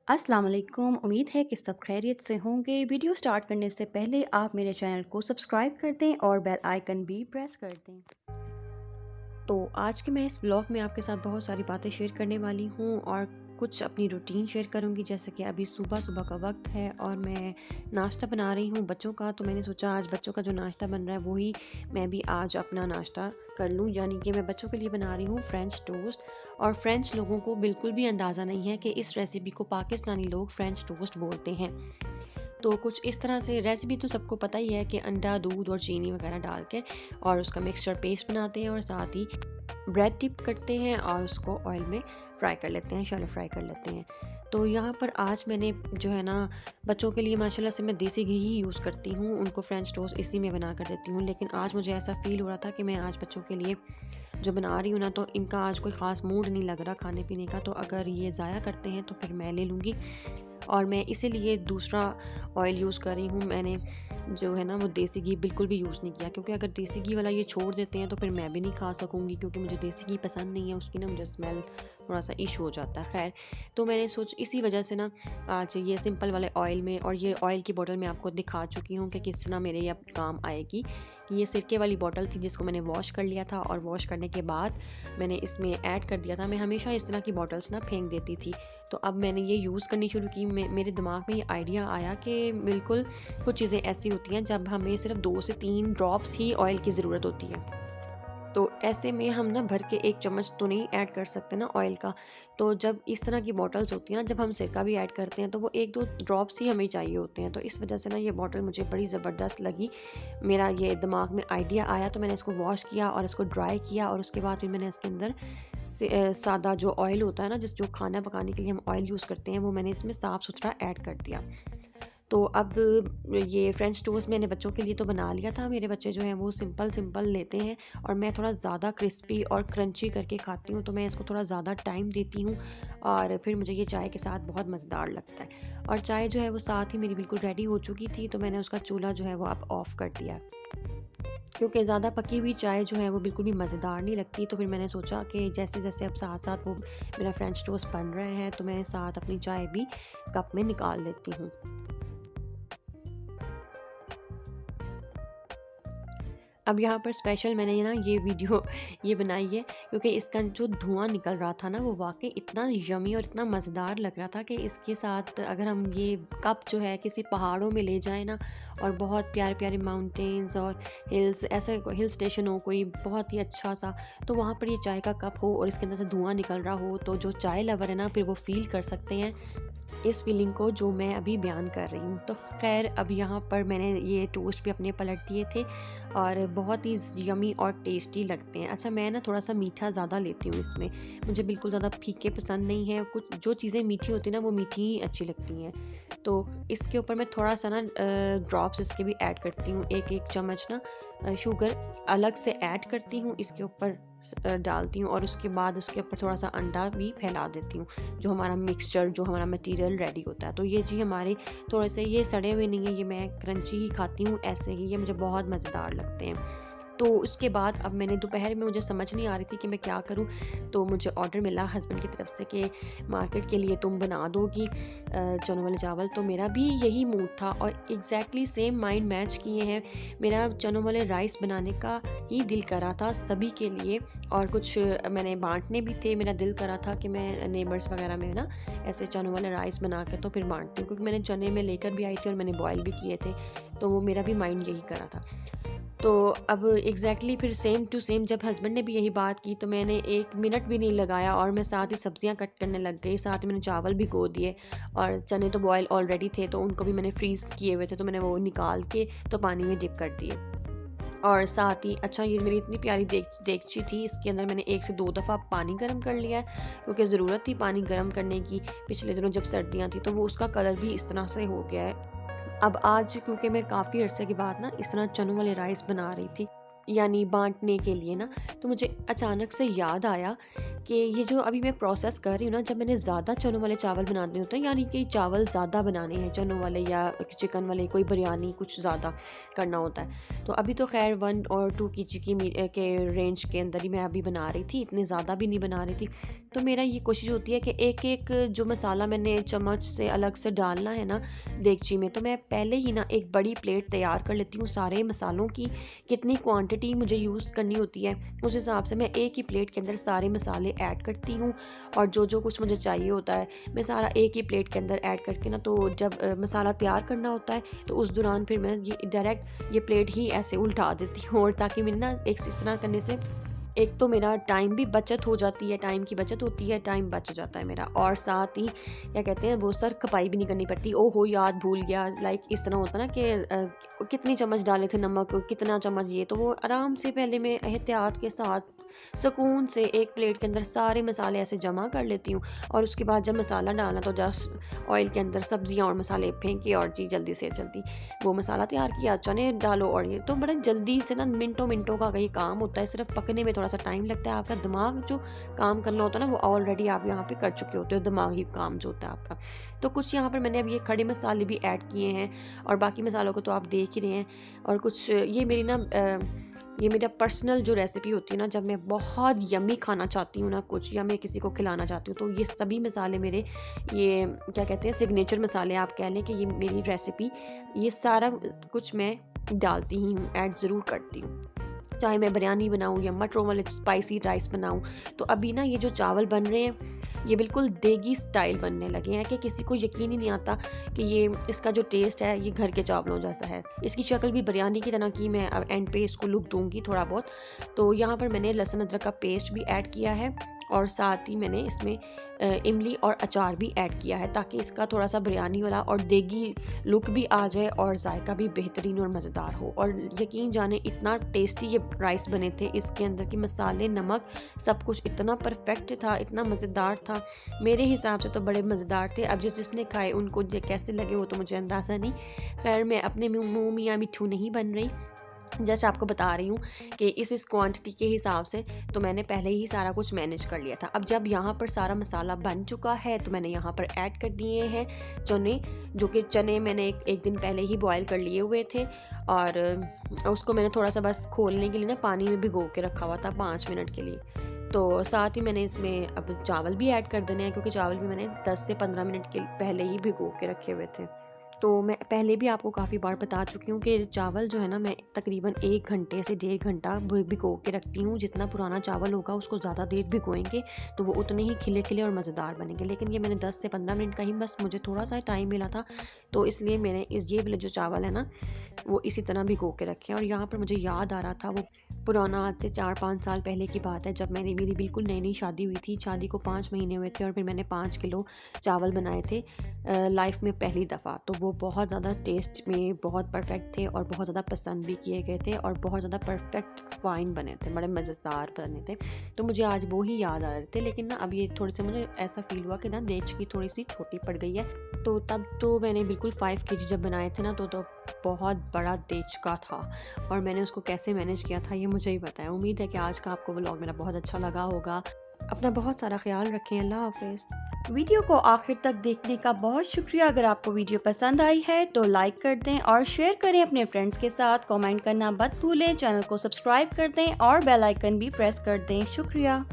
अस्सलाम वालेकुम। उम्मीद है कि सब खैरियत से होंगे। वीडियो स्टार्ट करने से पहले आप मेरे चैनल को सब्सक्राइब कर दें और बेल आइकन भी प्रेस कर दें। तो आज के मैं इस ब्लॉग में आपके साथ बहुत सारी बातें शेयर करने वाली हूँ और कुछ अपनी रूटीन शेयर करूँगी। जैसे कि अभी सुबह सुबह का वक्त है और मैं नाश्ता बना रही हूँ बच्चों का, तो मैंने सोचा आज बच्चों का जो नाश्ता बन रहा है वही मैं भी आज अपना नाश्ता कर लूँ। यानी कि मैं बच्चों के लिए बना रही हूँ फ्रेंच टोस्ट। और फ्रेंच लोगों को बिल्कुल भी अंदाज़ा नहीं है कि इस रेसिपी को पाकिस्तानी लोग फ्रेंच टोस्ट बोलते हैं। तो कुछ इस तरह से रेसिपी तो सबको पता ही है कि अंडा, दूध और चीनी वगैरह डाल के और उसका मिक्सचर पेस्ट बनाते हैं और साथ ही ब्रेड डिप करते हैं और उसको ऑयल में फ्राई कर लेते हैं, शैलो फ्राई कर लेते हैं। तो यहाँ पर आज मैंने जो है ना बच्चों के लिए माशाल्लाह से मैं देसी घी ही यूज़ करती हूँ, उनको फ्रेंच टोस्ट इसी में बना कर देती हूँ। लेकिन आज मुझे ऐसा फ़ील हो रहा था कि मैं आज बच्चों के लिए जो बना रही हूँ ना, तो इनका आज कोई ख़ास मूड नहीं लग रहा खाने पीने का, तो अगर ये ज़ाया करते हैं तो फिर मैं ले लूँगी। और मैं इसीलिए दूसरा ऑयल यूज़ कर रही हूँ। मैंने जो है ना वो देसी घी बिल्कुल भी यूज़ नहीं किया, क्योंकि अगर देसी घी वाला ये छोड़ देते हैं तो फिर मैं भी नहीं खा सकूँगी, क्योंकि मुझे देसी घी पसंद नहीं है, उसकी ना मुझे स्मेल थोड़ा सा इशू हो जाता है। खैर, तो मैंने सोच इसी वजह से ना आज ये सिंपल वाले ऑयल में, और ये ऑयल की बोतल मैं आपको दिखा चुकी हूँ कि किस तरह मेरे ये अब काम आएगी। ये सिरके वाली बोतल थी जिसको मैंने वॉश कर लिया था, और वॉश करने के बाद मैंने इसमें ऐड कर दिया था। मैं हमेशा इस तरह की बॉटल्स ना फेंक देती थी, तो अब मैंने ये यूज़ करनी शुरू की। मेरे दिमाग में ये आइडिया आया कि बिल्कुल कुछ चीज़ें ऐसी होती हैं जब हमें सिर्फ 2 से 3 ड्रॉप्स ही ऑयल की ज़रूरत होती है। तो ऐसे में हम ना भर के 1 चम्मच तो नहीं ऐड कर सकते ना ऑयल का। तो जब इस तरह की बॉटल्स होती हैं ना, जब हम सिरका भी ऐड करते हैं तो वो 1-2 ड्रॉप्स ही हमें चाहिए होते हैं। तो इस वजह से ना ये बॉटल मुझे बड़ी ज़बरदस्त लगी। मेरा ये दिमाग में आइडिया आया तो मैंने इसको वॉश किया और इसको ड्राई किया, और उसके बाद फिर मैंने इसके अंदर सादा जो ऑयल होता है ना, जो खाना पकाने के लिए हम ऑयल यूज़ करते हैं, वो मैंने इसमें साफ़-सुथरा ऐड कर दिया। तो अब ये फ्रेंच टोस्ट मैंने बच्चों के लिए तो बना लिया था। मेरे बच्चे जो हैं वो सिंपल लेते हैं, और मैं थोड़ा ज़्यादा क्रिस्पी और क्रंची करके खाती हूँ, तो मैं इसको थोड़ा ज़्यादा टाइम देती हूँ और फिर मुझे ये चाय के साथ बहुत मज़ेदार लगता है। और चाय जो है वो साथ ही मेरी बिल्कुल रेडी हो चुकी थी, तो मैंने उसका चूल्हा जो है वो अब ऑफ़ कर दिया। क्योंकि ज़्यादा पकी हुई चाय जो है वो बिल्कुल भी मज़ेदार नहीं लगती, तो फिर मैंने सोचा कि जैसे-जैसे अब साथ-साथ वो मेरा फ्रेंच टोस्ट बन रहे हैं, तो मैं साथ अपनी चाय भी कप में निकाल लेती हूँ। अब यहाँ पर स्पेशल मैंने ना ये वीडियो ये बनाई है, क्योंकि इसका जो धुआँ निकल रहा था ना वो वाक़ई इतना यम्मी और इतना मज़ेदार लग रहा था कि इसके साथ अगर हम ये कप जो है किसी पहाड़ों में ले जाएँ ना, और बहुत प्यारे-प्यारे माउंटेन्स और हिल्स, ऐसे हिल स्टेशन हो कोई बहुत ही अच्छा-सा, तो वहाँ पर ये चाय का कप हो और इसके अंदर से धुआँ निकल रहा हो, तो जो चाय लवर है ना फिर वो फ़ील कर सकते हैं इस फीलिंग को जो मैं अभी बयान कर रही हूँ। तो ख़ैर, अब यहाँ पर मैंने ये टोस्ट भी अपने पलट दिए थे और बहुत ही यम्मी और टेस्टी लगते हैं। अच्छा, मैं ना थोड़ा-सा मीठा ज़्यादा लेती हूँ इसमें, मुझे बिल्कुल ज़्यादा फीके पसंद नहीं है। कुछ जो चीज़ें मीठी होती हैं ना वो मीठी ही अच्छी लगती हैं। तो इसके ऊपर मैं थोड़ा-सा ना ड्रॉप्स इसके भी ऐड करती हूँ। 1-1 चम्मच ना शुगर अलग से ऐड करती हूँ, इसके ऊपर डालती हूँ, और उसके बाद उसके ऊपर थोड़ा-सा अंडा भी फैला देती हूँ, जो हमारा मिक्सचर, जो हमारा मटीरियल रेडी होता है। तो ये जी हमारे थोड़े से ये सड़े हुए नहीं है, ये मैं क्रंची ही खाती हूँ ऐसे ही, ये मुझे बहुत मज़ेदार लगते हैं। तो उसके बाद अब मैंने दोपहर में, मुझे समझ नहीं आ रही थी कि मैं क्या करूँ, तो मुझे ऑर्डर मिला हस्बैंड की तरफ से कि मार्केट के लिए तुम बना दोगी चनों वाले चावल। तो मेरा भी यही मूड था और एग्जैक्टली सेम माइंड मैच किए हैं। मेरा चनों वाले राइस बनाने का ही दिल करा था सभी के लिए, और कुछ मैंने बांटने भी थे। मेरा दिल करा था कि मैं नेबर्स वगैरह में ना ऐसे चनों वाले राइस बना के तो फिर बांटती हूँ, क्योंकि मैंने चने में लेकर भी आई थी और मैंने बॉयल भी किए थे, तो वो मेरा भी माइंड यही करा था। तो अब एग्जैक्टली फिर सेम टू सेम जब हस्बैंड ने भी यही बात की, तो मैंने 1 मिनट भी नहीं लगाया और मैं साथ ही सब्जियां कट करने लग गई। साथ ही मैंने चावल भिगो दिए, और चने तो बॉयल ऑलरेडी थे तो उनको भी मैंने फ्रीज़ किए हुए थे, तो मैंने वो निकाल के तो पानी में डिप कर दिए। और साथ ही अच्छा, ये मेरी इतनी प्यारी देगची थी, इसके अंदर मैंने 1 से 2 दफ़ा पानी गर्म कर लिया है, क्योंकि ज़रूरत थी पानी गर्म करने की। पिछले दिनों जब सर्दियाँ थी तो वो उसका कलर भी इस तरह से हो गया है। अब आज क्योंकि मैं काफ़ी अरसे के बाद ना इस तरह चनों वाले राइस बना रही थी, यानी बाँटने के लिए ना, तो मुझे अचानक से याद आया कि ये जो अभी मैं प्रोसेस कर रही हूँ ना, जब मैंने ज़्यादा चनों वाले चावल बनाने होते हैं, यानी कि चावल ज़्यादा बनाने हैं चनों वाले या चिकन वाले, कोई बिरयानी कुछ ज़्यादा करना होता है, तो अभी तो ख़ैर 1 और 2 केजी के रेंज के अंदर ही मैं अभी बना रही थी, इतने ज़्यादा भी नहीं बना रही थी। तो मेरा ये कोशिश होती है कि एक-एक जो मसाला मैंने चम्मच से अलग से डालना है ना देगची में, तो मैं पहले ही ना एक बड़ी प्लेट तैयार कर लेती हूँ सारे मसालों की। कितनी क्वांटिटी मुझे यूज़ करनी होती है उस हिसाब से मैं एक ही प्लेट के अंदर सारे मसाले ऐड करती हूँ, और जो कुछ मुझे चाहिए होता है मैं सारा एक ही प्लेट के अंदर ऐड करके ना, तो जब मसाला तैयार करना होता है तो उस दौरान फिर मैं ये डायरेक्ट ये प्लेट ही ऐसे उल्टा देती हूँ, और ताकि मेरी ना एक इस तरह करने से एक तो मेरा टाइम भी बचत हो जाती है, टाइम की बचत होती है, टाइम बच जाता है मेरा, और साथ ही क्या कहते हैं वो सर खपाई भी नहीं करनी पड़ती। ओहो याद भूल गया, लाइक इस तरह होता ना कि कितनी चम्मच डाले थे नमक, कितना चम्मच ये, तो वो आराम से पहले मैं एहतियात के साथ सुकून से एक प्लेट के अंदर सारे मसाले ऐसे जमा कर लेती हूँ, और उसके बाद जब मसाला डालना तो जस्ट ऑयल के अंदर सब्जियाँ और मसाले फेंके और जी जल्दी से जल्दी वो मसाला तैयार किया, चने डालो, और ये तो बड़ा जल्दी से ना मिनटों मिनटों का ये काम होता है। सिर्फ पकने में थोड़ा सा टाइम लगता है, आपका दिमाग जो काम करना होता है ना वो ऑलरेडी आप यहाँ पे कर चुके होते हो, दिमागी काम जो होता है आपका। तो कुछ यहाँ पर मैंने अब ये खड़े मसाले भी ऐड किए हैं, और बाकी मसालों को तो आप देख ही रहे हैं। और कुछ ये मेरी ना ये मेरा पर्सनल जो रेसिपी होती है ना, जब मैं बहुत यम्मी खाना चाहती हूँ ना कुछ, या मैं किसी को खिलाना चाहती हूँ, तो ये सभी मसाले मेरे ये क्या कहते हैं सिग्नेचर मसाले आप कह लें कि ये मेरी रेसिपी, ये सारा कुछ मैं डालती ही हूँ, ऐड ज़रूर करती हूँ। चाहे मैं बिरयानी बनाऊँ या मटरों वाले स्पाइसी राइस बनाऊँ। तो अभी ना ये जो चावल बन रहे हैं ये बिल्कुल देगी स्टाइल बनने लगे हैं कि किसी को यकीन ही नहीं आता कि ये इसका जो टेस्ट है ये घर के चावलों जैसा है। इसकी शक्ल भी बिरयानी की तरह की, मैं अब एंड पे इसको लुक दूंगी थोड़ा बहुत। तो यहाँ पर मैंने लहसुन अदरक का पेस्ट भी ऐड किया है, और साथ ही मैंने इसमें इमली और अचार भी ऐड किया है, ताकि इसका थोड़ा सा बिरयानी वाला और देगी लुक भी आ जाए और जायका भी बेहतरीन और मज़ेदार हो। और यकीन जाने इतना टेस्टी ये राइस बने थे, इसके अंदर के मसाले, नमक, सब कुछ इतना परफेक्ट था, इतना मज़ेदार था, मेरे हिसाब से तो बड़े मज़ेदार थे। अब जिसने खाए उनको ये कैसे लगे वो तो मुझे अंदाज़ा नहीं। खैर मैं अपने मुँह मियाँ मिट्ठू नहीं बन रही, जस्ट आपको बता रही हूँ कि इस क्वांटिटी के हिसाब से तो मैंने पहले ही सारा कुछ मैनेज कर लिया था। अब जब यहाँ पर सारा मसाला बन चुका है तो मैंने यहाँ पर ऐड कर दिए हैं चने, जो कि चने मैंने एक दिन पहले ही बॉयल कर लिए हुए थे, और उसको मैंने थोड़ा सा बस खोलने के लिए ना पानी में भिगो के रखा हुआ था 5 मिनट के लिए। तो साथ ही मैंने इसमें अब चावल भी ऐड कर देने हैं, क्योंकि चावल भी मैंने 10 से 15 मिनट के पहले ही भिगो के रखे हुए थे। तो मैं पहले भी आपको काफ़ी बार बता चुकी हूँ कि चावल जो है ना मैं तकरीबन 1 घंटे से 1.5 घंटा भिगो के रखती हूँ। जितना पुराना चावल होगा उसको ज़्यादा देर भिगोएंगे तो वो उतने ही खिले खिले और मज़ेदार बनेंगे। लेकिन ये मैंने 10 से 15 मिनट का ही बस मुझे थोड़ा सा टाइम मिला था, तो इसलिए मैंने ये वाले जो चावल है ना वो इसी तरह भिगो के रखे। और यहाँ पर मुझे याद आ रहा था वो पुराना, आज से 4-5 साल पहले की बात है, जब मेरी बिल्कुल नई शादी हुई थी। शादी को 5 महीने हुए थे और फिर मैंने 5 किलो चावल बनाए थे लाइफ में पहली दफ़ा। तो वो बहुत ज़्यादा टेस्ट में बहुत परफेक्ट थे और बहुत ज़्यादा पसंद भी किए गए थे और बहुत ज़्यादा परफेक्ट फाइन बने थे, बड़े मज़ेदार बने थे। तो मुझे आज वो ही याद आ रहे थे। लेकिन ना अब ये थोड़े से मुझे ऐसा फील हुआ कि ना देच की थोड़ी सी छोटी पड़ गई है। तो तब तो मैंने बिल्कुल 5 kg जब बनाए थे ना तो बहुत बड़ा देच का था, और मैंने उसको कैसे मैनेज किया था ये मुझे ही पता है। उम्मीद है कि आज का आपको व्लॉग मेरा बहुत अच्छा लगा होगा। अपना बहुत सारा ख्याल रखें। अल्लाह हाफ़िज़। वीडियो को आखिर तक देखने का बहुत शुक्रिया। अगर आपको वीडियो पसंद आई है तो लाइक कर दें और शेयर करें अपने फ्रेंड्स के साथ। कमेंट करना मत भूलें। चैनल को सब्सक्राइब कर दें और बेल आइकन भी प्रेस कर दें। शुक्रिया।